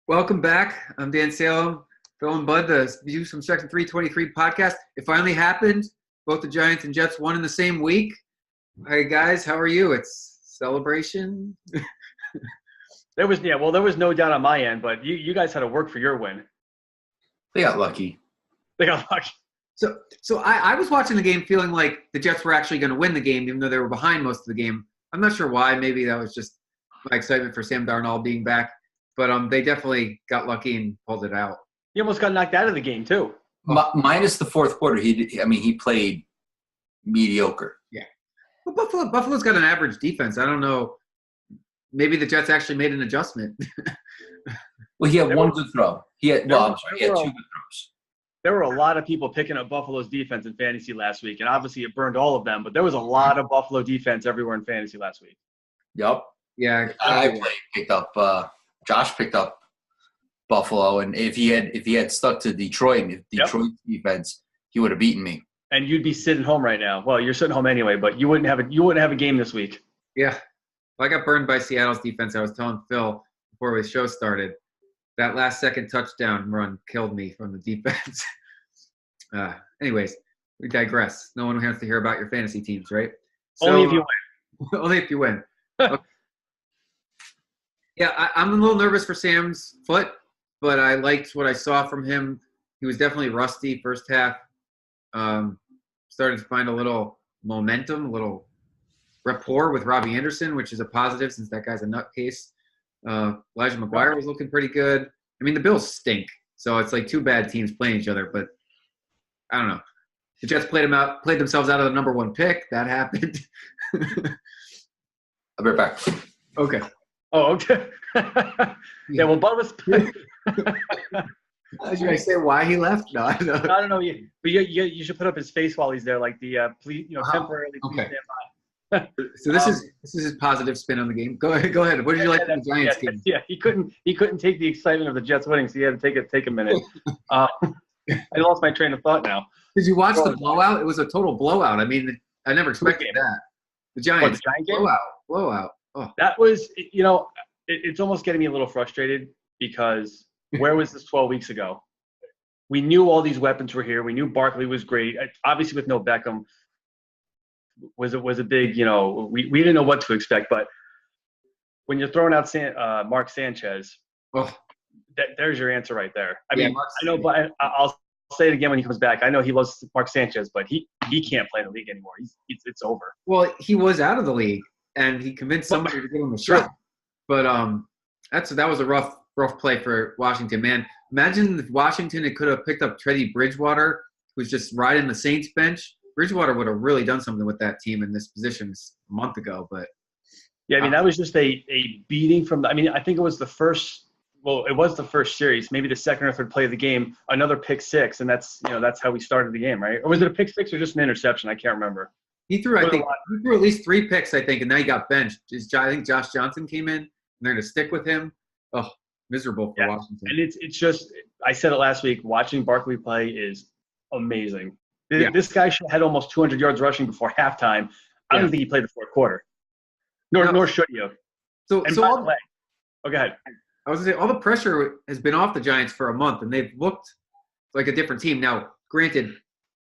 Welcome back. I'm Dan Salem, Phil and Bud, the Views from Section 323 podcast. It finally happened. Both the Giants and Jets won in the same week. Hey guys, how are you? It's celebration. There was no doubt on my end, but you guys had to work for your win. They got lucky. They got lucky. So I was watching the game feeling like the Jets were actually going to win the game, even though they were behind most of the game. I'm not sure why. Maybe that was just my excitement for Sam Darnold being back. But they definitely got lucky and pulled it out. He almost got knocked out of the game too. Minus the fourth quarter, he played mediocre. Yeah. But Buffalo's got an average defense. I don't know. Maybe the Jets actually made an adjustment. Well, he had one good throw. He had two good throws. There were a lot of people picking up Buffalo's defense in fantasy last week, and obviously it burned all of them. But there was a lot of Buffalo defense everywhere in fantasy last week. Yep. Yeah. Josh picked up Buffalo, and if he had stuck to Detroit, Detroit's defense, he would have beaten me. And you'd be sitting home right now. Well, you're sitting home anyway, but you wouldn't have a game this week. Yeah. Well, I got burned by Seattle's defense. I was telling Phil before the show started, that last second touchdown run killed me from the defense. Anyways, we digress. No one wants to hear about your fantasy teams, right? So, only if you win. Only if you win. Okay. Yeah, I'm a little nervous for Sam's foot, but I liked what I saw from him. He was definitely rusty first half. Started to find a little momentum, a little rapport with Robbie Anderson, which is a positive since that guy's a nutcase. Elijah McGuire was looking pretty good. I mean, the Bills stink, so it's like two bad teams playing each other, but I don't know. The Jets played themselves out of the number one pick. That happened. I'll be right back. Okay. Oh, okay. Yeah, well, Bud was – Should I say why he left? No, I don't know. I don't know. But you should put up his face while he's there, like the please, temporarily. Okay. So this is his positive spin on the game. Go ahead. What did you like from the Giants game? Yeah, he couldn't take the excitement of the Jets winning, so he had to take a minute. I lost my train of thought now. Did you watch the blowout? It was a total blowout. I mean, I never expected that. The Giants blowout. Oh. That was, it's almost getting me a little frustrated because where was this 12 weeks ago? We knew all these weapons were here. We knew Barkley was great. Obviously, with no Beckham, was a big, we didn't know what to expect. But when you're throwing out Mark Sanchez, there's your answer right there. I mean, I know, but I'll say it again when he comes back. I know he loves Mark Sanchez, but he can't play in the league anymore. It's over. Well, he was out of the league. And he convinced somebody to give him a shot. But that was a rough play for Washington, man. Imagine if Washington could have picked up Teddy Bridgewater, who's just riding the Saints bench. Bridgewater would have really done something with that team in this position a month ago. But yeah, I mean, that was just a beating from – I mean, I think it was the first series, maybe the second or third play of the game, another pick six, and that's how we started the game, right? Or was it a pick six or just an interception? I can't remember. He threw at least 3 picks, I think, and then he got benched. I think Josh Johnson came in, and they're going to stick with him. Oh, miserable for Washington. And it's just – I said it last week, watching Barkley play is amazing. Yeah. This guy had almost 200 yards rushing before halftime. I don't think he played the fourth quarter. Nor should he have. So go ahead. I was going to say, all the pressure has been off the Giants for a month, and they've looked like a different team. Now, granted,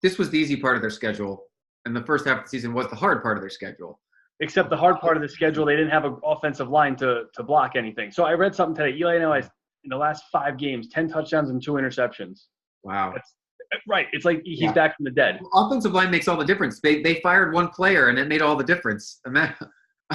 this was the easy part of their schedule. And the first half of the season was the hard part of their schedule. Except the hard part of the schedule, they didn't have an offensive line to block anything. So I read something today. Eli Manning in the last 5 games, 10 touchdowns and 2 interceptions. Wow. Right. It's like he's back from the dead. Well, offensive line makes all the difference. They fired one player, and it made all the difference. They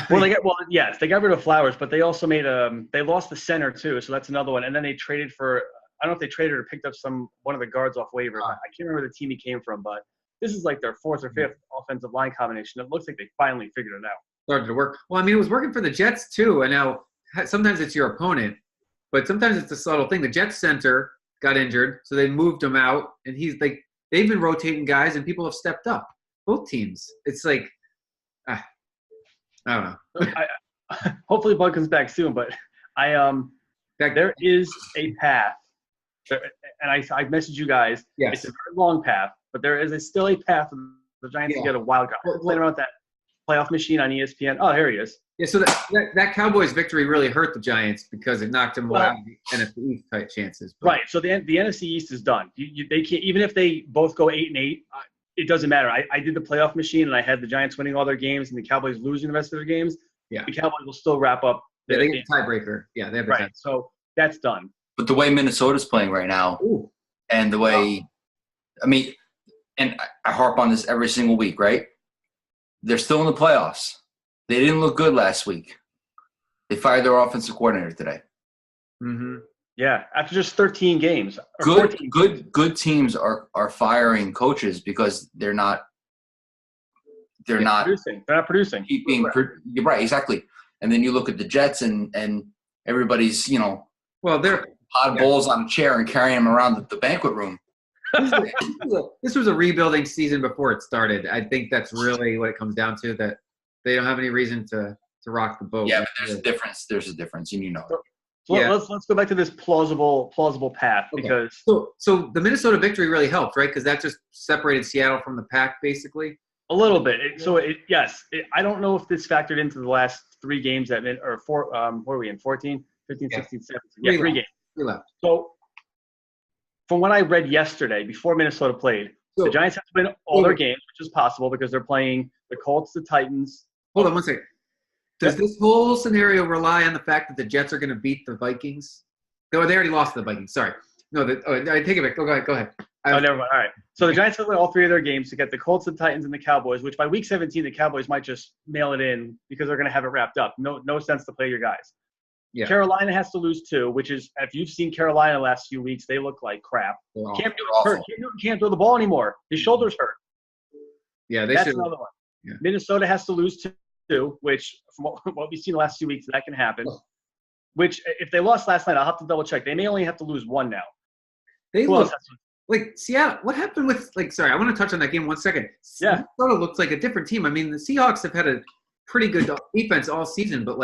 got rid of Flowers, but they also they lost the center too. So that's another one. And then they traded for – I don't know if they traded or picked up one of the guards off waivers. I can't remember the team he came from, but – this is like their 4th or 5th offensive line combination. It looks like they finally figured it out. Started to work. Well, I mean, it was working for the Jets too. And now sometimes it's your opponent, but sometimes it's a subtle thing. The Jets center got injured, so they moved him out. And they've been rotating guys, and people have stepped up. Both teams. It's like, I don't know. Hopefully Bud comes back soon, but there is a path. And I messaged you guys. Yes. It's a very long path. But there is still a path for the Giants to get a wild card. Explain about that. playoff machine on ESPN. Oh, here he is. Yeah, so that Cowboys victory really hurt the Giants because it knocked them out of the NFC East type chances. But. Right. So the NFC East is done. They can't, even if they both go 8-8, it doesn't matter. I did the playoff machine and I had the Giants winning all their games and the Cowboys losing the rest of their games. Yeah. The Cowboys will still wrap up. Yeah, they get a tiebreaker. Yeah, they have a right. So that's done. But the way Minnesota's playing right now, and the way, I mean, and I harp on this every single week, right? They're still in the playoffs. They didn't look good last week. They fired their offensive coordinator today. Mm-hmm. Yeah, after just 13 games. Good teams are firing coaches because they're not producing. They're not producing. You're right, exactly. And then you look at the Jets and everybody's, they're odd balls on a chair and carrying them around the banquet room. This was a rebuilding season before it started. I think that's really what it comes down to, that they don't have any reason to rock the boat. Yeah, but there's a difference. There's a difference, and So let's go back to this plausible path because so the Minnesota victory really helped, right? Because that just separated Seattle from the pack, basically. A little bit. I don't know if this factored into the last 3 games or 4. What are we in? 14, 15, 16, 17. Yeah, 3 games. 3 left. So from what I read yesterday, before Minnesota played, the Giants have to win all their games, which is possible because they're playing the Colts, the Titans. Hold on one second. Does this whole scenario rely on the fact that the Jets are going to beat the Vikings? No, they already lost to the Vikings. Sorry. No, I take it back. Go ahead. Oh, never mind. All right. So the Giants have to win all 3 of their games to get the Colts, the Titans, and the Cowboys, which by week 17, the Cowboys might just mail it in because they're going to have it wrapped up. No sense to play your guys. Yeah. Carolina has to lose 2, which is, if you've seen Carolina the last few weeks, they look like crap. Cam Newton's hurt. Cam Newton can't throw the ball anymore. His shoulder's hurt. Yeah, that's another one. Yeah. Minnesota has to lose 2, which from what we've seen the last few weeks, that can happen. Which, if they lost last night, I'll have to double check. They may only have to lose 1 now. They look like Seattle. What happened with sorry, I want to touch on that game 1 second. Yeah, Minnesota looks like a different team. I mean, the Seahawks have had a pretty good defense all season, but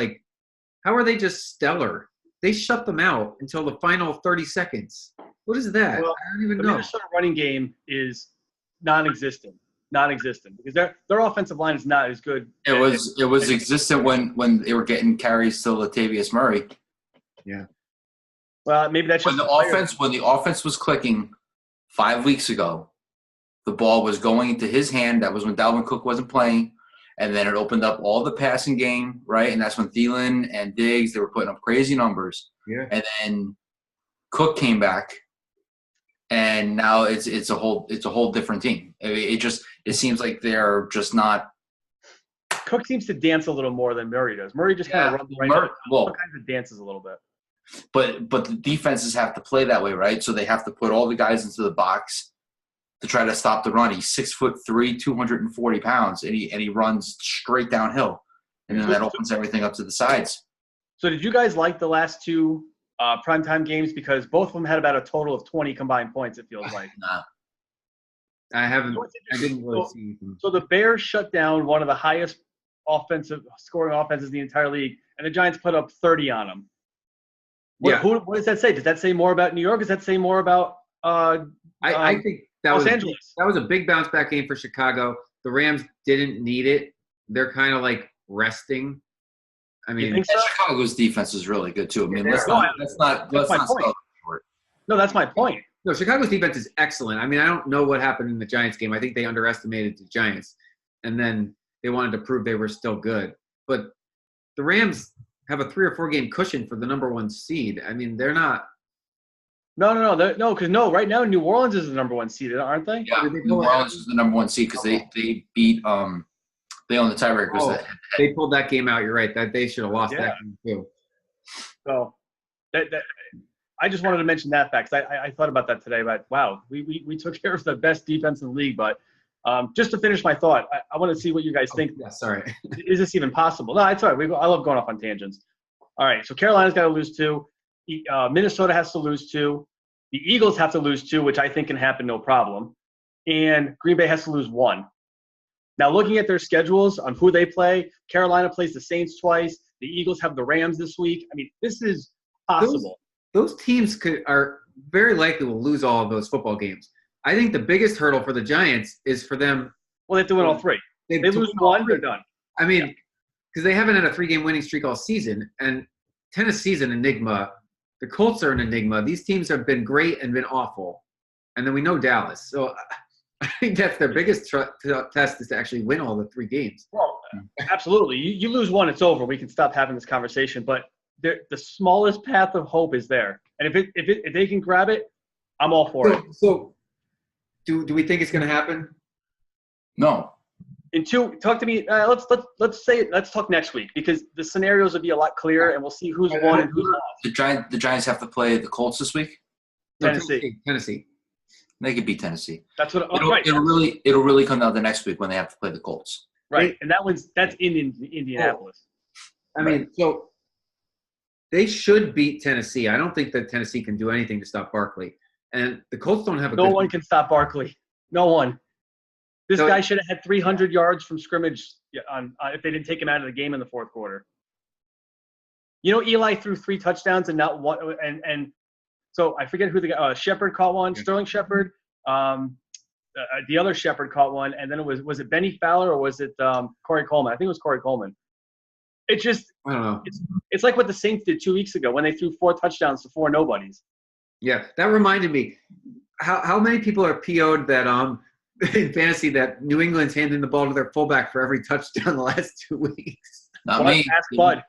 how are they just stellar? They shut them out until the final 30 seconds. What is that? Well, I don't even know. The Minnesota running game is non-existent because their offensive line is not as good. It was existent when they were getting carries to Latavius Murray. Yeah. Well, maybe that's just when the offense was clicking 5 weeks ago, the ball was going into his hand. That was when Dalvin Cook wasn't playing. And then it opened up all the passing game, right? And that's when Thielen and Diggs, they were putting up crazy numbers. Yeah. And then Cook came back, and now it's a whole different team. It seems like they're just not. Cook seems to dance a little more than Murray does. Murray just kind of runs right. All kinds of dances a little bit. But the defenses have to play that way, right? So they have to put all the guys into the box to try to stop the run. He's 6'3", 240 pounds, and he runs straight downhill, and then that opens everything up to the sides. So did you guys like the last 2 primetime games? Because both of them had about a total of 20 combined points, it feels like. Nah. I didn't really see them. So the Bears shut down one of the highest scoring offenses in the entire league, and the Giants put up 30 on them. What does that say? Does that say more about New York? Does that say more about I think that Los Angeles? That was a big bounce back game for Chicago. The Rams didn't need it. They're kind of resting. I mean, think so? Chicago's defense is really good too. I mean, let's not short. No, that's my point. No, Chicago's defense is excellent. I mean, I don't know what happened in the Giants game. I think they underestimated the Giants, and then they wanted to prove they were still good. But the Rams have a 3 or 4 game cushion for the number 1 seed. I mean, they're not. No. Because right now New Orleans is the number 1 seed, aren't they? Yeah, New Orleans is the number 1 seed because they beat they own the tiebreakers. They pulled that game out. You're right. That they should have lost that game too. So I just wanted to mention that fact because I thought about that today. But wow, we took care of the best defense in the league. But just to finish my thought, I want to see what you guys think. Yeah, sorry. Is this even possible? No, it's all right. I love going off on tangents. All right, so Carolina's got to lose 2. Minnesota has to lose 2. The Eagles have to lose 2, which I think can happen no problem. And Green Bay has to lose 1. Now, looking at their schedules on who they play, Carolina plays the Saints twice. The Eagles have the Rams this week. I mean, this is possible. Those teams are very likely will lose all of those football games. I think the biggest hurdle for the Giants is for them. Well, they have to win all 3. They lose 1, they're done. I mean, because they haven't had a 3-game winning streak all season, and Tennessee's an enigma. The Colts are an enigma. These teams have been great and been awful, and then we know Dallas. So I think that's their biggest test is to actually win all the 3 games. Well, absolutely. You lose one, it's over. We can stop having this conversation. But the smallest path of hope is there, and if they can grab it, I'm all for it. So, do we think it's going to happen? No. Talk to me. Let's talk next week because the scenarios will be a lot clearer, and we'll see who's won and who's lost. The Giants have to play the Colts this week. Tennessee. They could beat Tennessee. That's what. Right. It'll really come down to next week when they have to play the Colts. Right, and that's in Indianapolis. I mean, so they should beat Tennessee. I don't think that Tennessee can do anything to stop Barkley, and the Colts don't have a. No one can stop Barkley. No one. This guy should have had 300 yards from scrimmage if they didn't take him out of the game in the fourth quarter. You know, Eli threw 3 touchdowns and not one, and so I forget who the guy. Shepard caught one. Sterling Shepard. The other Shepard caught one, and then was it Benny Fowler or was it Corey Coleman? I think it was Corey Coleman. It just I don't know. It's like what the Saints did 2 weeks ago when they threw 4 touchdowns to 4 nobodies. Yeah, that reminded me. How many people are PO'd that in fantasy that New England's handing the ball to their fullback for every touchdown the last 2 weeks? Not me. Ask Bud.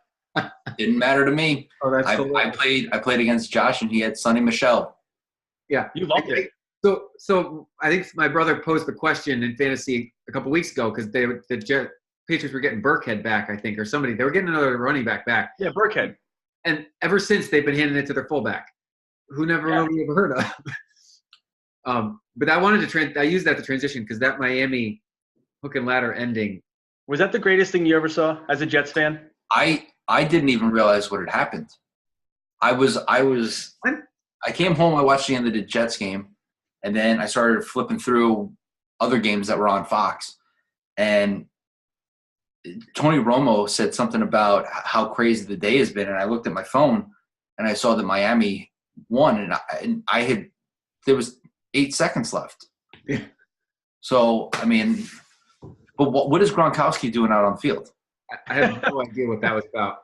Didn't matter to me. Oh, that's I played against Josh and he had Sonny Michel. Yeah, you loved it. So I think my brother posed the question in fantasy a couple weeks ago because the Patriots were getting Burkhead back, I think, or somebody. They were getting another running back. Yeah, Burkhead. And ever since they've been handing it to their fullback, who never really ever heard of. But I wanted to I used that to transition because that Miami hook and ladder ending. Was that the greatest thing you ever saw as a Jets fan? I didn't even realize what had happened. I came home, I watched the end of the Jets game, and then I started flipping through other games that were on Fox. And Tony Romo said something about how crazy the day has been, and I looked at my phone and I saw that Miami won, and there was 8 seconds left. Yeah. So, I mean, but what is Gronkowski doing out on the field? I have no idea what that was about.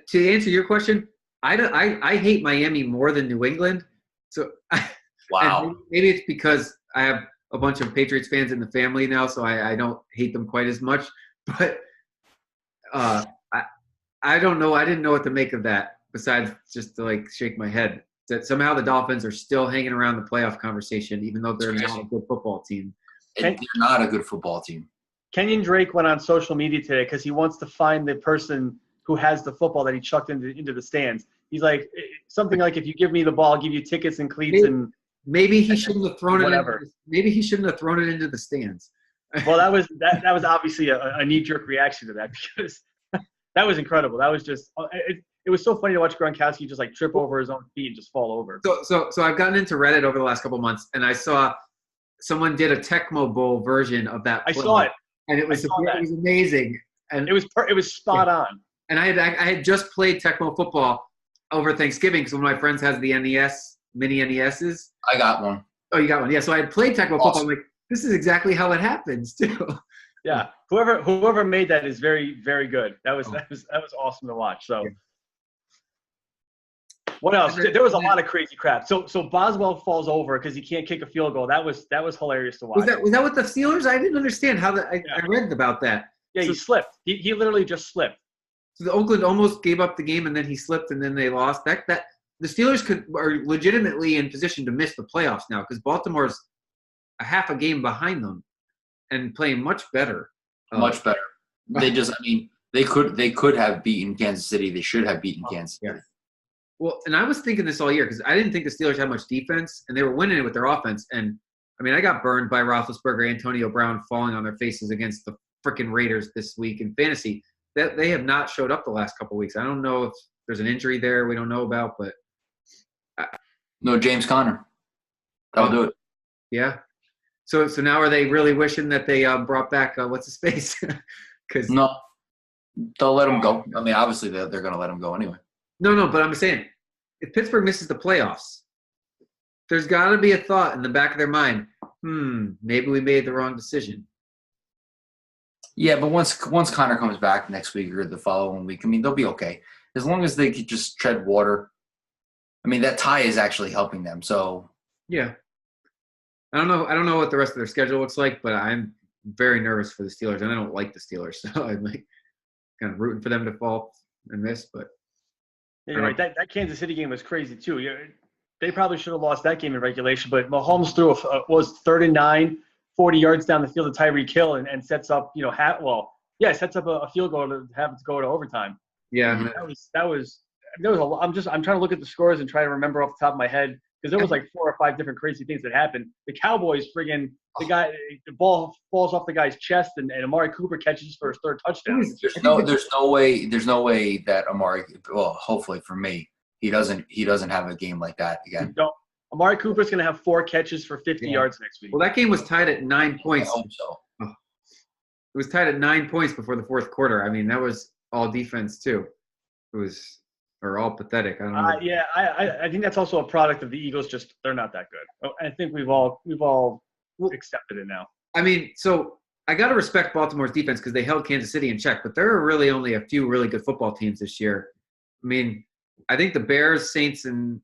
To answer your question, I hate Miami more than New England. So Wow. Maybe it's because I have a bunch of Patriots fans in the family now, so I don't hate them quite as much. But I don't know. I didn't know what to make of that besides just to shake my head. That somehow the Dolphins are still hanging around the playoff conversation, even though they're not a good football team. They're not a good football team. Kenyon Drake went on social media today because he wants to find the person who has the football that he chucked into the stands. He's like, something like, if you give me the ball, I'll give you tickets and cleats maybe he shouldn't have thrown whatever. Maybe he shouldn't have thrown it into the stands. Well, that was obviously a knee-jerk reaction to that because that was incredible. That was just it was so funny to watch Gronkowski just trip over his own feet and just fall over. So I've gotten into Reddit over the last couple of months, and I saw someone did a Tecmo Bowl version of that. I saw it, and it was amazing, and it was spot on. And I had just played Tecmo football over Thanksgiving because one of my friends has the NES, mini NESs. I got one. Oh, you got one? Yeah. So I had played Tecmo football. I'm like, this is exactly how it happens too. Yeah. Whoever made that is very, very good. That was awesome to watch. So. What else? There was a lot of crazy crap. So Boswell falls over because he can't kick a field goal. That was hilarious to watch. Was that with the Steelers? I didn't understand how that. I read about that. Yeah, he slipped. He literally just slipped. So the Oakland almost gave up the game, and then he slipped, and then they lost. That the Steelers are legitimately in position to miss the playoffs now because Baltimore's a half a game behind them and playing much better. Much better. They could have beaten Kansas City. They should have beaten Kansas City. Yeah. Well, and I was thinking this all year because I didn't think the Steelers had much defense, and they were winning it with their offense. And, I mean, I got burned by Roethlisberger, Antonio Brown falling on their faces against the freaking Raiders this week in fantasy. That they have not showed up the last couple of weeks. I don't know if there's an injury there we don't know about, but no James Conner. That'll do it. Yeah. So now are they really wishing that they brought back what's his face? Because no, they'll let him go. I mean, obviously they're going to let him go anyway. No, but I'm saying if Pittsburgh misses the playoffs, there's got to be a thought in the back of their mind. Maybe we made the wrong decision. Yeah, but once Connor comes back next week or the following week, I mean, they'll be okay as long as they could just tread water. I mean, that tie is actually helping them. So Yeah. I don't know. I don't know what the rest of their schedule looks like, but I'm very nervous for the Steelers, and I don't like the Steelers, so I'm like kind of rooting for them to fall and miss. But Yeah, you're right. That Kansas City game was crazy too. Yeah, they probably should have lost that game in regulation, but Mahomes threw was 3rd and 9, 40 yards down the field to Tyreek Hill and sets up sets up a field goal to have it go to overtime. yeah, That was there was a lot. I'm trying to look at the scores and try to remember off the top of my head because there was like 4 or 5 different crazy things that happened. The Cowboys the ball falls off the guy's chest and Amari Cooper catches for his 3rd touchdown. There's no way that Amari, well, hopefully for me, he doesn't have a game like that again. No, Amari Cooper's going to have 4 catches for 50 yards next week. Well, that game was tied at 9 points. I hope so. It was tied at 9 points before the 4th quarter. I mean, that was all defense too. It was all pathetic. I don't know. Yeah, I think that's also a product of the Eagles. Just they're not that good. I think we've all accepted it now. I mean, so I got to respect Baltimore's defense because they held Kansas City in check, but there are really only a few really good football teams this year. I mean, I think the Bears, Saints, and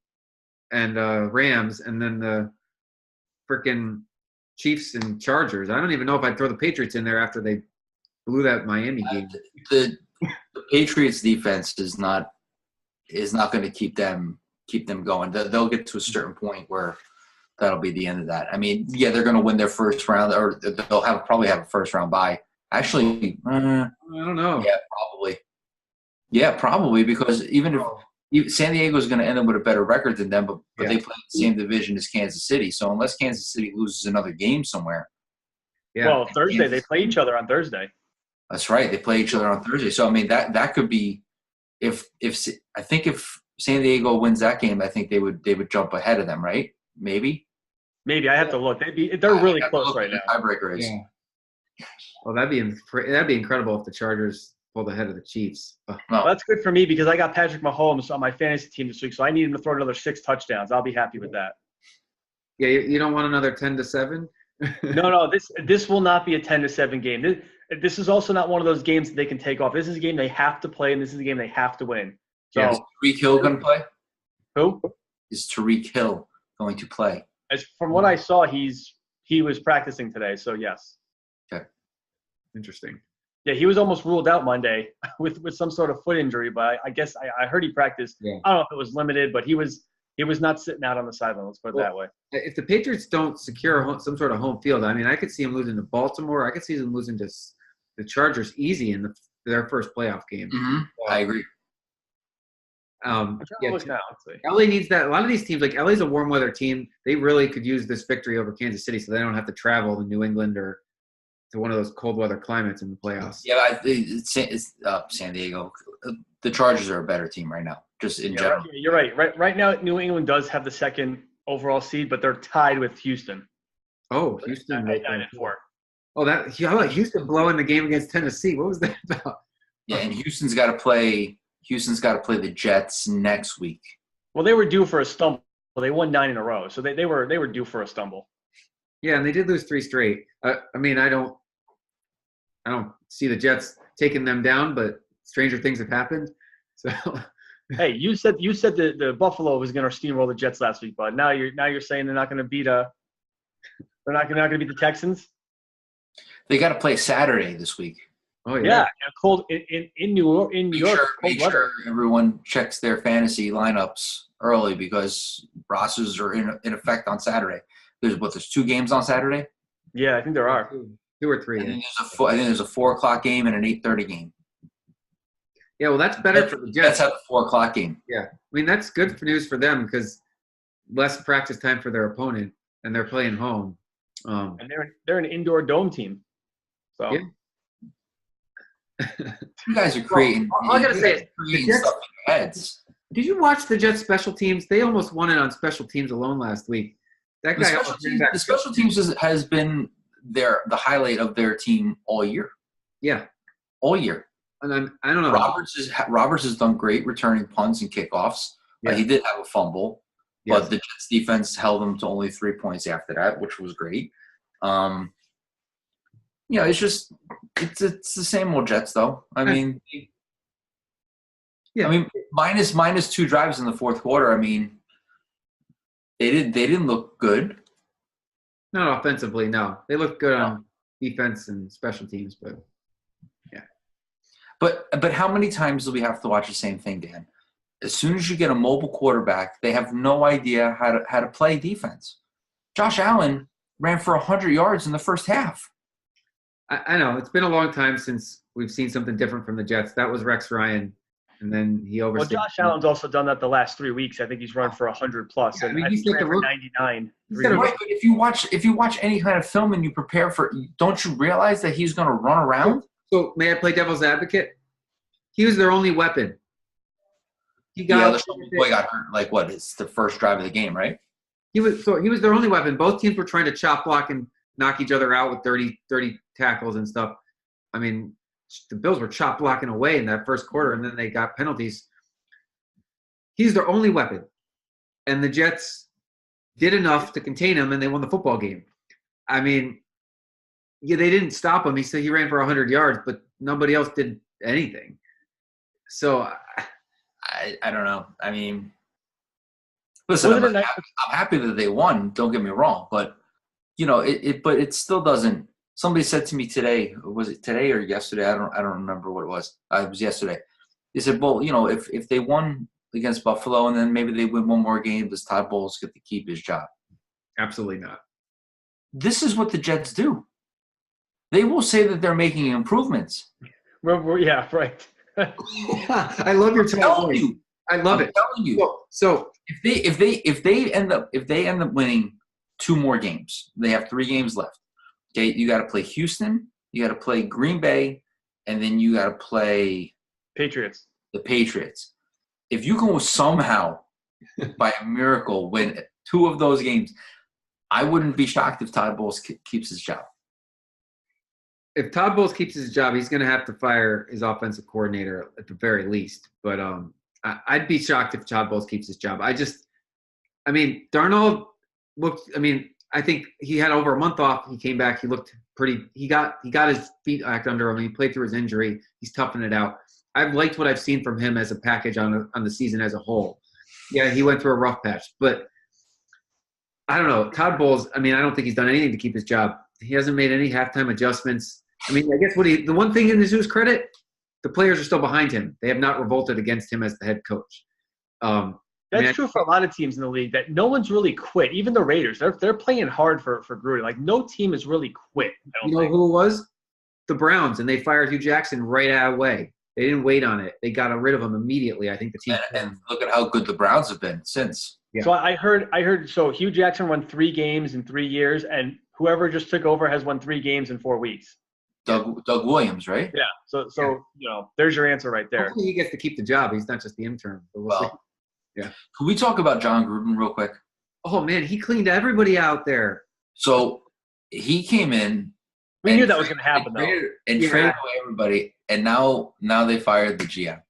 Rams, and then the freaking Chiefs and Chargers. I don't even know if I'd throw the Patriots in there after they blew that Miami game. The Patriots defense is not going to keep them going. They'll get to a certain point where that'll be the end of that. I mean, yeah, they're going to win their first round, or they'll probably have a first round bye. Actually, I don't know. Yeah, probably. Yeah, probably because even if San Diego is going to end up with a better record than them, but they play the same division as Kansas City. So unless Kansas City loses another game somewhere. Yeah. Well, Thursday they play each other on Thursday. That's right. They play each other on Thursday. So I mean that could be if San Diego wins that game, I think they would jump ahead of them, right? Maybe I have to look. They're really close right now. Tiebreaker is. Yeah. Well, that'd be incredible if the Chargers pulled ahead of the Chiefs. Well, that's good for me because I got Patrick Mahomes on my fantasy team this week, so I need him to throw another 6 touchdowns. I'll be happy with that. Yeah, you don't want another 10-7? No. This will not be a 10-7 game. This is also not one of those games that they can take off. This is a game they have to play, and this is a game they have to win. So, is Tyreek Hill going to play? Who? Is Tyreek Hill going to play? As from what I saw, he was practicing today, so yes. Okay. Interesting. Yeah, he was almost ruled out Monday with some sort of foot injury, but I guess I heard he practiced. Yeah. I don't know if it was limited, but he was not sitting out on the sideline. Let's put it that way. If the Patriots don't secure some sort of home field, I mean, I could see them losing to Baltimore. I could see them losing to the Chargers easy in their first playoff game. Mm-hmm. I agree. LA needs that. A lot of these teams, like LA's a warm weather team, they really could use this victory over Kansas City so they don't have to travel to New England or to one of those cold weather climates in the playoffs. Yeah, it's San Diego. The Chargers are a better team right now, just in general. You're right. Right now, New England does have the 2nd overall seed, but they're tied with Houston. Oh, Houston. 9-4. Oh, how about Houston blowing the game against Tennessee? What was that about? Yeah, and Houston's got to play the Jets next week. Well, they were due for a stumble. They won 9 in a row, so they were due for a stumble. Yeah, and they did lose 3 straight. I mean, I don't see the Jets taking them down, but stranger things have happened. So, hey, you said the Buffalo was going to steamroll the Jets last week, but now you're saying they're not going to beat the Texans. They got to play Saturday this week. Oh yeah, cold in New York. Make sure everyone checks their fantasy lineups early because rosters are in effect on Saturday. There's 2 games on Saturday. Yeah, I think there are 2 or 3. And then I think there's a 4:00 game and an 8:30 game. Yeah, well, that's better for the Jets. That's at the 4:00 game. Yeah, I mean that's good news for them because less practice time for their opponent, and they're playing home. And they're an indoor dome team. So. Yeah. You guys are creating. All I gotta say is stuff in your heads. Did you watch the Jets special teams? They almost won it on special teams alone last week. That guy. The special teams has been the highlight of their team all year. Yeah, all year. And I don't know. Roberts has done great returning punts and kickoffs. Yeah. He did have a fumble, yes. But the Jets defense held him to only 3 points after that, which was great. you know, it's just it's the same old Jets though. I mean, minus 2 drives in the fourth quarter. I mean, they didn't look good. Not offensively, no. They look good on defense and special teams, but yeah. But how many times do we have to watch the same thing, Dan? As soon as you get a mobile quarterback, they have no idea how to play defense. Josh Allen ran for 100 yards in the first half. I know. It's been a long time since we've seen something different from the Jets. That was Rex Ryan, and then he overstayed. Well, Josh Allen's also done that the last 3 weeks. I think he's run for 100 plus. Yeah, I mean, and he ran for 99. Right, but if you watch any kind of film and you prepare for, don't you realize that he's going to run around? So may I play devil's advocate? He was their only weapon. The other boy got hurt. Like what? It's the first drive of the game, right? He was their only weapon. Both teams were trying to chop block and knock each other out with 30 tackles and stuff. I mean, the Bills were chop blocking away in that first quarter, and then they got penalties. He's their only weapon. And the Jets did enough to contain him, and they won the football game. I mean, yeah, they didn't stop him. He ran for 100 yards, but nobody else did anything. So I don't know. I mean, listen, I'm happy that they won. Don't get me wrong, but you know, but it still doesn't. Somebody said to me today, was it today or yesterday? I don't remember what it was. It was yesterday. They said, well, you know, if they won against Buffalo and then maybe they win one more game, does Todd Bowles get to keep his job? Absolutely not. This is what the Jets do. They will say that they're making improvements. Yeah, right. I love your tone. I love it. I'm telling you. So if they end up winning 2 more games, they have 3 games left. Okay, you got to play Houston, you got to play Green Bay, and then you got to play Patriots. The Patriots. If you can somehow, by a miracle, win 2 of those games, I wouldn't be shocked if Todd Bowles keeps his job. If Todd Bowles keeps his job, he's going to have to fire his offensive coordinator at the very least. But I'd be shocked if Todd Bowles keeps his job. I mean, Darnold looked. I mean, I think he had over a month off. He came back. He looked pretty. He got his feet back under him. He played through his injury. He's toughing it out. I've liked what I've seen from him as a package on the season as a whole. Yeah, he went through a rough patch, but I don't know. Todd Bowles. I mean, I don't think he's done anything to keep his job. He hasn't made any halftime adjustments. I mean, I guess the one thing in his credit, the players are still behind him. They have not revolted against him as the head coach. That's true for a lot of teams in the league, that no one's really quit. Even the Raiders, they're playing hard for Gruden. Like, no team has really quit. You know who it was? The Browns, and they fired Hugh Jackson right away. They didn't wait on it. They got rid of him immediately. I think the team. And look at how good the Browns have been since. Yeah. So I heard. So Hugh Jackson won 3 games in 3 years, and whoever just took over has won 3 games in 4 weeks. Doug Williams, right? Yeah. So you know, there's your answer right there. Hopefully he gets to keep the job. He's not just the intern. But we'll see. Yeah. Can we talk about John Gruden real quick? Oh man, he cleaned everybody out there. So he came in. We knew that was going to happen, though. Traded away everybody, and now they fired the GM.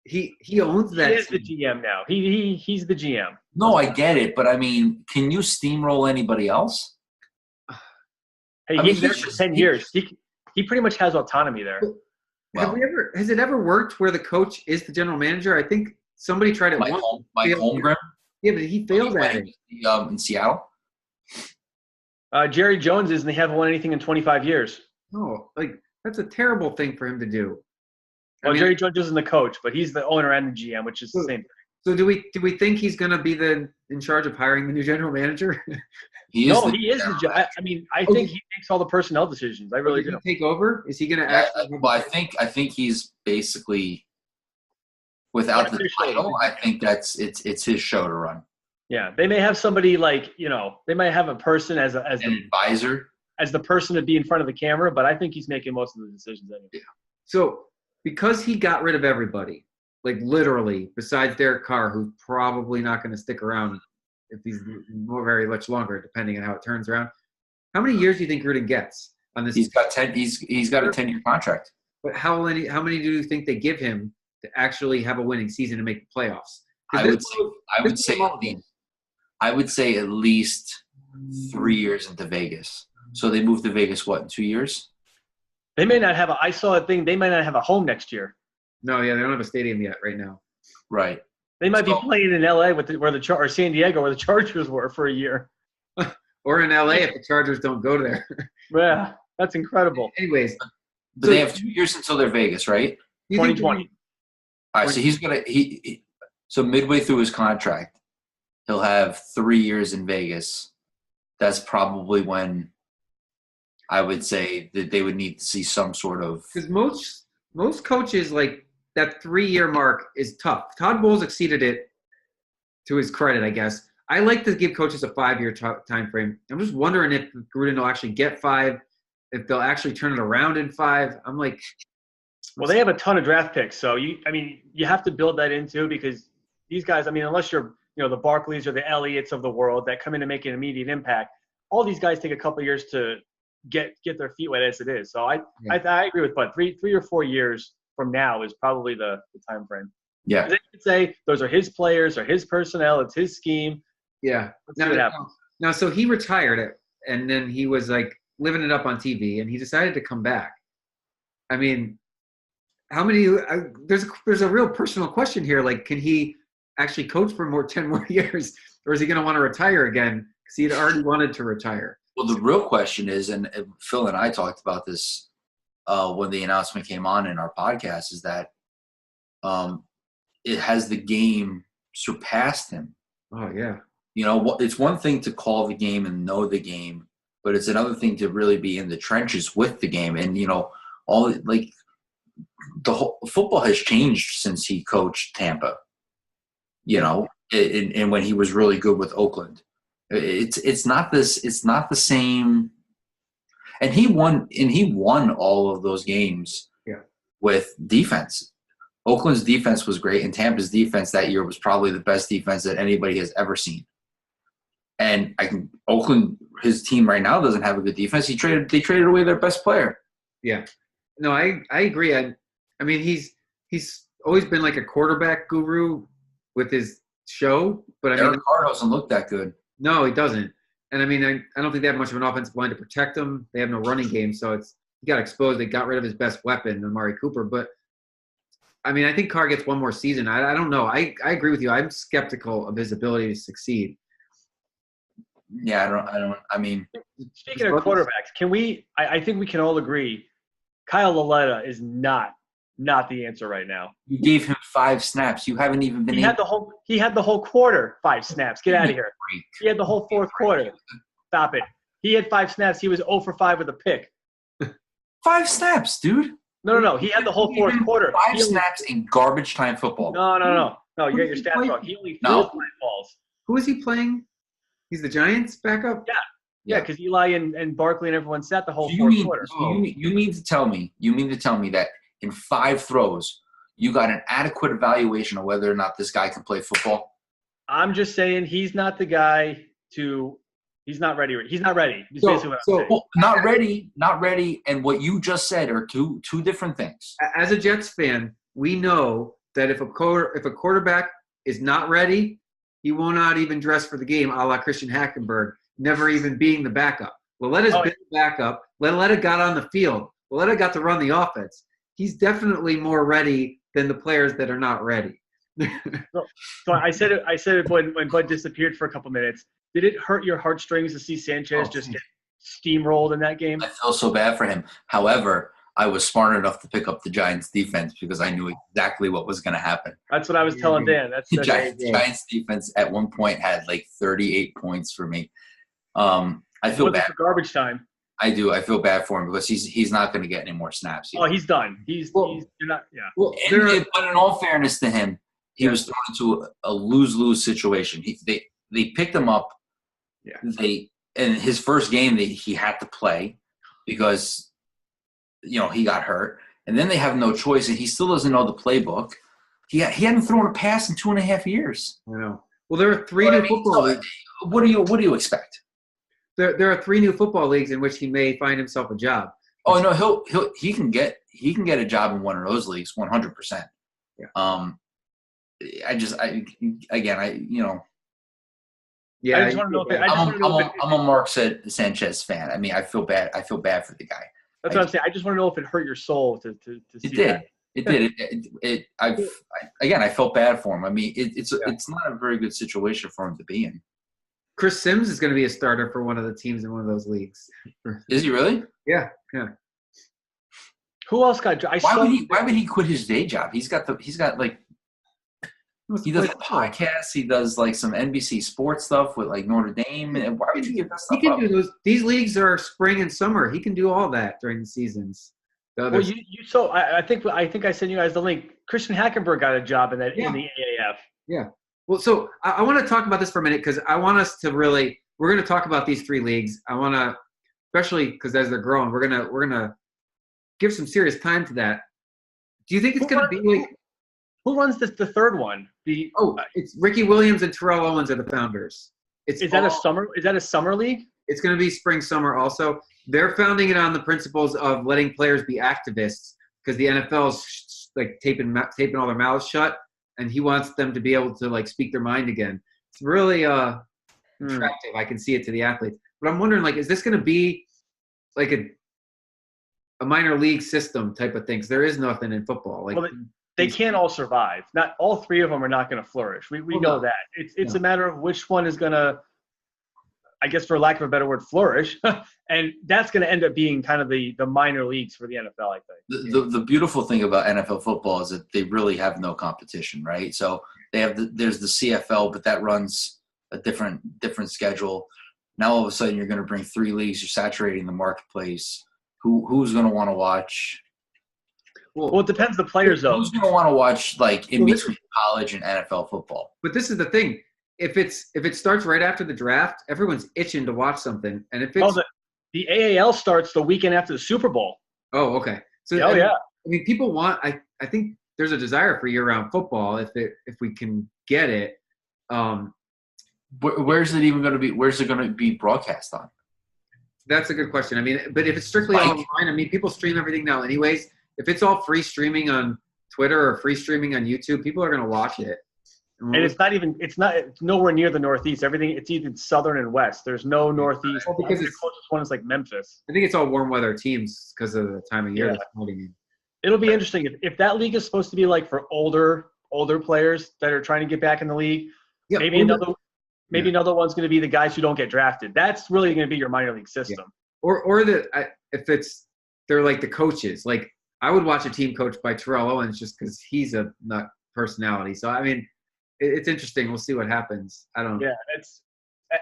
He owns that. He is the GM now. He's the GM. No, I get it, but I mean, can you steamroll anybody else? Hey, he's there for 10 years. He pretty much has autonomy there. Has it ever worked where the coach is the general manager? I think somebody tried it once. Mike Holmgren? Yeah, but he failed at it. In Seattle? Jerry Jones is, and they haven't won anything in 25 years. Oh, like, that's a terrible thing for him to do. Well, Jerry Jones isn't the coach, but he's the owner and the GM, which is the same thing. So do we think he's going to be in charge of hiring the new general manager? He is the I mean, I think he makes all the personnel decisions. I really do. Take over? Is he going to actually? Well, I think he's basically without the title. I think it's his show to run. Yeah, they may have somebody like, you know, they might have a person as an advisor, as the person to be in front of the camera, but I think he's making most of the decisions anyway. Yeah. So because he got rid of everybody, like literally, besides Derek Carr, who's probably not going to stick around if he's very much longer, depending on how it turns around. How many years do you think Gruden gets on this? He's got 10. He's got a 10-year contract. But how many do you think they give him to actually have a winning season and make the playoffs? I would say at least 3 years into Vegas. So they moved to Vegas, what, in 2 years? They may not have I saw a thing. They might not have a home next year. No, yeah, they don't have a stadium yet right now. Right. They might be playing in L.A. or San Diego where the Chargers were for a year. Or in LA if the Chargers don't go there. Yeah, that's incredible. Anyways. But they have 2 years until they're Vegas, right? 2020. All right, so he's going to – so midway through his contract, he'll have 3 years in Vegas. That's probably when I would say that they would need to see some sort of – because most coaches, like, that 3-year mark is tough. Todd Bowles exceeded it to his credit, I guess. I like to give coaches a 5-year time frame. I'm just wondering if Gruden will actually get 5, if they'll actually turn it around in 5. I'm like – Well, they have a ton of draft picks, so you have to build that into because these guys, unless you're, the Barkleys or the Elliots of the world that come in to make an immediate impact, all these guys take a couple of years to get their feet wet as it is. So I agree with Bud. 3 or 4 years from now is probably the time frame. Yeah. They could say those are his players or his personnel, it's his scheme. Yeah. Now, so he retired and then he was like living it up on TV, and he decided to come back. I mean, how many? There's a real personal question here. Like, can he actually coach for 10 more years, or is he going to want to retire again because he had already wanted to retire? Well, the real question is, and Phil and I talked about this when the announcement came on in our podcast, is that it has the game surpassed him. Oh yeah. It's one thing to call the game and know the game, but it's another thing to really be in the trenches with the game. And the whole football has changed since he coached Tampa. And when he was really good with Oakland, it's not the same. And he won all of those games with defense. Oakland's defense was great, and Tampa's defense that year was probably the best defense that anybody has ever seen. And Oakland, his team right now doesn't have a good defense. They traded away their best player. Yeah. No, I agree. I mean, he's always been like a quarterback guru with his show, but Derek Carr doesn't look that good. No, he doesn't. And I don't think they have much of an offensive line to protect him. They have no running game, so he got exposed. They got rid of his best weapon, Amari Cooper. But I think Carr gets one more season. I don't know. I agree with you. I'm skeptical of his ability to succeed. Yeah, Speaking of quarterbacks, I think we can all agree Kyle Lauletta is not the answer right now. You gave him 5 snaps. You haven't even been. He had the whole quarter 5 snaps. Get out of here. He had the whole fourth quarter. Stop it. He had 5 snaps. He was 0 for 5 with a pick. 5 snaps, dude. No. He had the whole fourth quarter. 5 snaps in garbage time football. No. You got your stats wrong. He only threw 5 balls. Who is he playing? He's the Giants backup? Yeah, because Eli and Barkley and everyone sat the whole fourth quarter. You mean to tell me that in 5 throws, you got an adequate evaluation of whether or not this guy can play football? I'm just saying he's not the guy to – he's not ready. He's not ready. Basically what I'm saying. Well, not ready, and what you just said are two different things. As a Jets fan, we know that if a quarterback is not ready, he will not even dress for the game, a la Christian Hackenberg, never even being the backup. Lauletta's been the backup. Lauletta got on the field. Lauletta got to run the offense. He's definitely more ready than the players that are not ready. So I said it when Bud disappeared for a couple minutes. Did it hurt your heartstrings to see Sanchez just get steamrolled in that game? I feel so bad for him. However, I was smart enough to pick up the Giants defense because I knew exactly what was going to happen. That's what I was telling Dan. The Giants defense at one point had like 38 points for me. I feel bad for garbage time. I do. I feel bad for him because he's not going to get any more snaps. Oh, he's done. He's you're not. Yeah. Well, but in all fairness to him, he was thrown into a lose-lose situation. They picked him up. Yeah. In his first game he had to play because he got hurt, and then they have no choice, and he still doesn't know the playbook. He hadn't thrown a pass in 2.5 years. I know. Well, there are 3 new football leagues. What do you expect? There are 3 new football leagues in which he may find himself a job. Oh no, he can get a job in one of those leagues 100%. Yeah. Yeah, I just want to know if it, I just want to know if it, I'm a Mark Sanchez fan. I mean, I feel bad. I feel bad for the guy. that's what I'm saying. I just want to know if it hurt your soul to see It did. that. It did. I felt bad for him. I mean, it's not a very good situation for him to be in. Chris Sims is going to be a starter for one of the teams in one of those leagues. Is he really? Yeah. Who else got? Why would he quit his day job? He does podcasts. He does like some NBC sports stuff with like Notre Dame. And why would you give that stuff He can up? do those. These leagues are spring and summer. He can do all that during the seasons. Well, I think I sent you guys the link. Christian Hackenberg got a job in the AAF. Yeah. Well, so I want to talk about this for a minute because I want us to really. We're going to talk about these three leagues. I want to, especially because as they're growing, we're gonna give some serious time to that. Do you think it's going to be like? Who runs the third one? It's Ricky Williams and Terrell Owens are the founders. Is that a summer league? It's going to be spring summer also. They're founding it on the principles of letting players be activists because the NFL's like taping all their mouths shut, and he wants them to be able to like speak their mind again. It's really attractive. I can see it to the athletes, but I'm wondering like, is this going to be like a minor league system type of thing? Because there is nothing in football. Like they can't all survive. Not all three of them are not going to flourish. We know that. It's a matter of which one is going to, I guess for lack of a better word, flourish. And that's going to end up being kind of the minor leagues for the NFL, I think. The beautiful thing about NFL football is that they really have no competition, right? So there's the CFL, but that runs a different schedule. Now all of a sudden you're going to bring three leagues. You're saturating the marketplace. Who's going to want to watch? Well, it depends the players, though. Who's going to want to watch like in between college and NFL football? But this is the thing. If it starts right after the draft, everyone's itching to watch something. And if it's the AAL starts the weekend after the Super Bowl. Oh, okay. So I mean, people want. I think there's a desire for year-round football if we can get it. Where's it even going to be? Where's it going to be broadcast on? That's a good question. I mean, but if it's strictly online, I mean, people stream everything now, anyways. If it's all free streaming on Twitter or free streaming on YouTube, people are going to watch it. And it's nowhere near the Northeast. Everything, it's even Southern and West. There's no Northeast. Well, because the closest one is like Memphis. I think it's all warm weather teams because of the time of year that's starting in. It'll be interesting if that league is supposed to be like for older players that are trying to get back in the league. Yeah, maybe another one's going to be the guys who don't get drafted. That's really going to be your minor league system. Yeah. Or they're like the coaches. Like I would watch a team coached by Terrell Owens just because he's a nut personality. So I mean. It's interesting. We'll see what happens. I don't know. Yeah, it's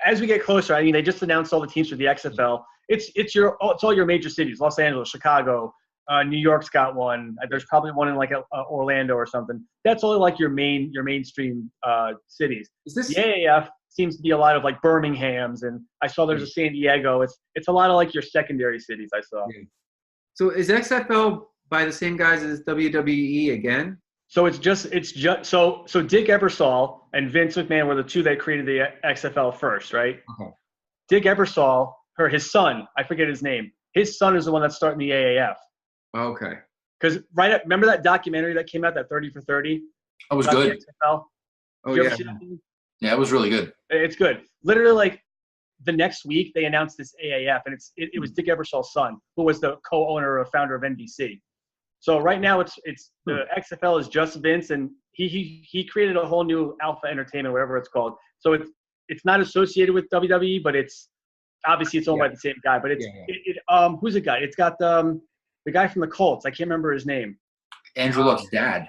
as we get closer. I mean, they just announced all the teams for the XFL. It's all your major cities: Los Angeles, Chicago, New York's got one. There's probably one in like Orlando or something. That's only like your mainstream cities. The AAF seems to be a lot of like Birmingham's, and I saw there's a San Diego. It's a lot of like your secondary cities. I saw. Yeah. So is XFL by the same guys as WWE again? So it's just so Dick Ebersol and Vince McMahon were the two that created the XFL first, right? Okay. Dick Ebersol, or his son, I forget his name. His son is the one that's starting the AAF. Okay. Because remember that documentary that came out, that 30 for 30? That was good. Oh yeah. Yeah, it was really good. It's good. Literally, like the next week they announced this AAF, and it was Dick Ebersol's son, who was the co-owner or founder of NBC. So right now it's the XFL is just Vince, and he created a whole new Alpha Entertainment, whatever it's called. So it's not associated with WWE, but it's obviously it's owned by the same guy. But who's the guy? It's got the guy from the Colts. I can't remember his name. Andrew Luck's dad.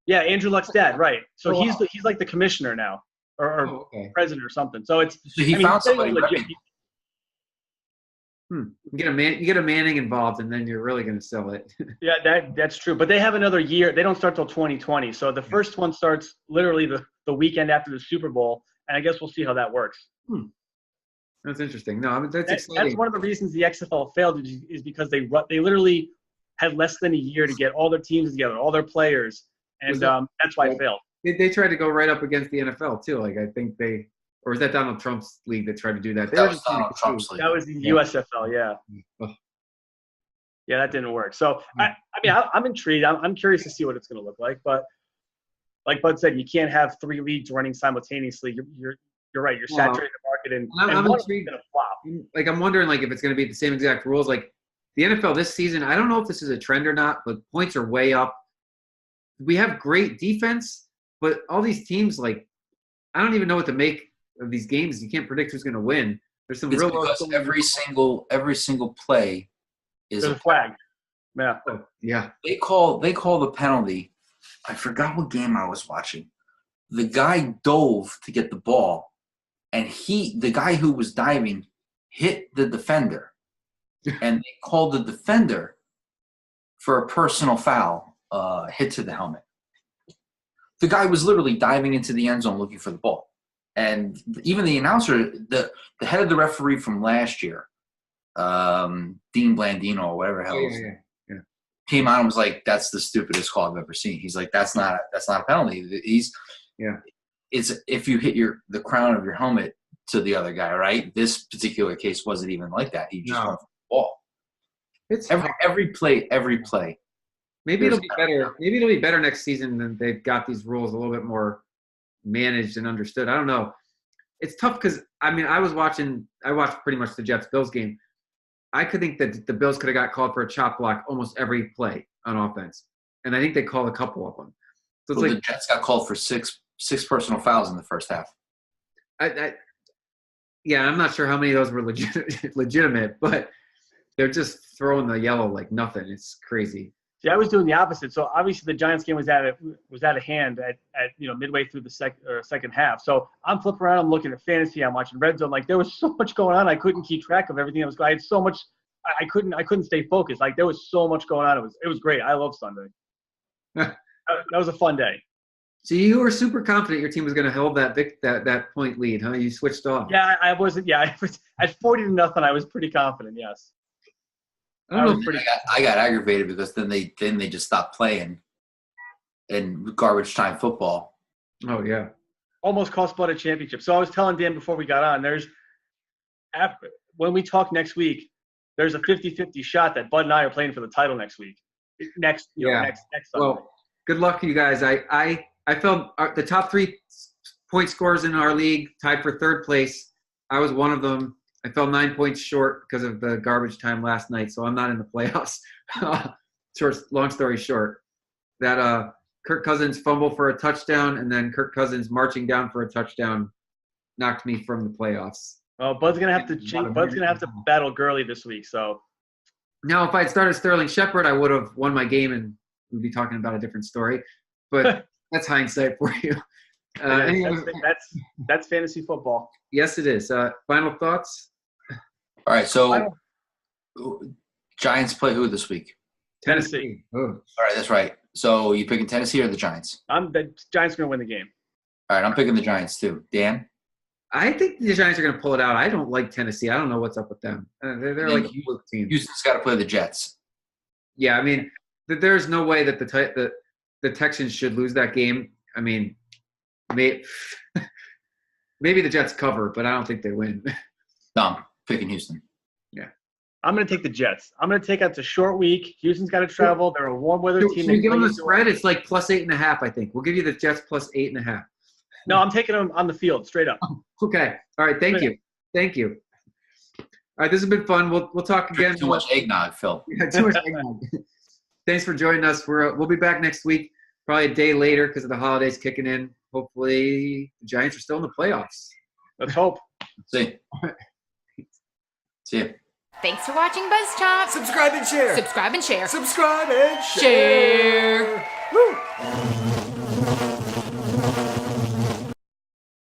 Yeah, Andrew Luck's dad. Right. So he's like the commissioner now, or president or something. So he found somebody. You get a Manning involved, and then you're really going to sell it. Yeah, that's true. But they have another year. They don't start till 2020. So the first one starts literally the weekend after the Super Bowl, and I guess we'll see how that works. That's interesting. No, I mean, that's exciting. That's one of the reasons the XFL failed is because they literally had less than a year to get all their teams together, all their players, and that's why it failed. They tried to go right up agaast the NFL too. Like I think or was that Donald Trump's league that tried to do that? That was Donald Trump's league. That was the USFL, yeah. Yeah, that didn't work. So, I'm intrigued. I'm curious to see what it's going to look like. But like Bud said, you can't have three leagues running simultaneously. You're right. You're saturating the market, and I'm one intrigued. going to flop. Like, I'm wondering, like, if it's going to be the same exact rules. Like, the NFL this season, I don't know if this is a trend or not, but points are way up. We have great defense, but all these teams, like, I don't even know what to make of these games. You can't predict who's going to win. There's some It's real because every single play is There's a flag. Yeah. Yeah. They call the penalty. I forgot what game I was watching. The guy dove to get the ball, and the guy who was diving hit the defender, and they called the defender for a personal foul, hit to the helmet. The guy was literally diving into the end zone looking for the ball. And even the announcer, the head of the referee from last year, Dean Blandino or whatever the hell his name, came out and was like, "That's the stupidest call I've ever seen." He's like, "That's not a penalty. It's if you hit the crown of your helmet to the other guy, right? This particular case wasn't even like that. He just went for the ball. It's every play. Maybe it'll be better. Maybe it'll be better next season than they've got these rules a little bit more managed and understood. I don't know. It's tough because I watched pretty much the Jets-Bills game. I could think that the Bills could have got called for a chop block almost every play on offense, and I think they called a couple of them. So it's the Jets got called for six personal fouls in the first half. I'm not sure how many of those were legitimate, but they're just throwing the yellow like nothing. It's crazy. See, I was doing the opposite. So obviously the Giants game was out of hand at midway through the second half. So I'm flipping around, I'm looking at fantasy, I'm watching Red Zone. Like, there was so much going on, I couldn't keep track of everything that was going on. I had so much, I couldn't stay focused. Like, there was so much going on. It was great. I love Sunday. That was a fun day. So you were super confident your team was going to hold that point lead, huh? You switched off. Yeah, I wasn't. Yeah, at 40-0, I was pretty confident. Yes. I got aggravated because then they just stopped playing in garbage time football. Oh yeah. Almost cost Bud a championship. So I was telling Dan before we got on, when we talk next week, there's a 50-50 shot that Bud and I are playing for the title next week. Next Sunday. Well, good luck to you guys. I felt the top 3 point scorers in our league tied for 3rd place. I was one of them. I fell 9 points short because of the garbage time last night, so I'm not in the playoffs. Long story short, that Kirk Cousins fumble for a touchdown and then Kirk Cousins marching down for a touchdown knocked me from the playoffs. Well, Bud's gonna have to battle Gurley this week. So now, if I'd started Sterling Shepard, I would have won my game and we'd be talking about a different story. But that's hindsight for you. That's fantasy football. Yes, it is. Final thoughts? All right, so Giants play who this week? Tennessee. Oh. All right, that's right. So you picking Tennessee or the Giants? The Giants are going to win the game. All right, I'm picking the Giants too. Dan? I think the Giants are going to pull it out. I don't like Tennessee. I don't know what's up with them. They're like a fluke team. Houston's got to play the Jets. Yeah, I mean, there's no way that the Texans should lose that game. I mean, maybe the Jets cover, but I don't think they win. No, I'm picking Houston. Yeah. I'm going to take the Jets. I'm going to take it's a short week. Houston's got to travel. They're a warm weather team. Should we give them the spread? It's like plus 8.5, I think. We'll give you the Jets plus 8.5. No, I'm taking them on the field, straight up. Okay. All right. Thank you. All right. This has been fun. We'll talk again. Too much eggnog, Phil. Yeah, too much eggnog. Thanks for joining us. We'll be back next week, probably a day later because of the holidays kicking in. Hopefully, the Giants are still in the playoffs. Let's hope. See you. Thanks for watching BuzzChomp. Subscribe and share. Subscribe and share. Subscribe and share. Share. Woo.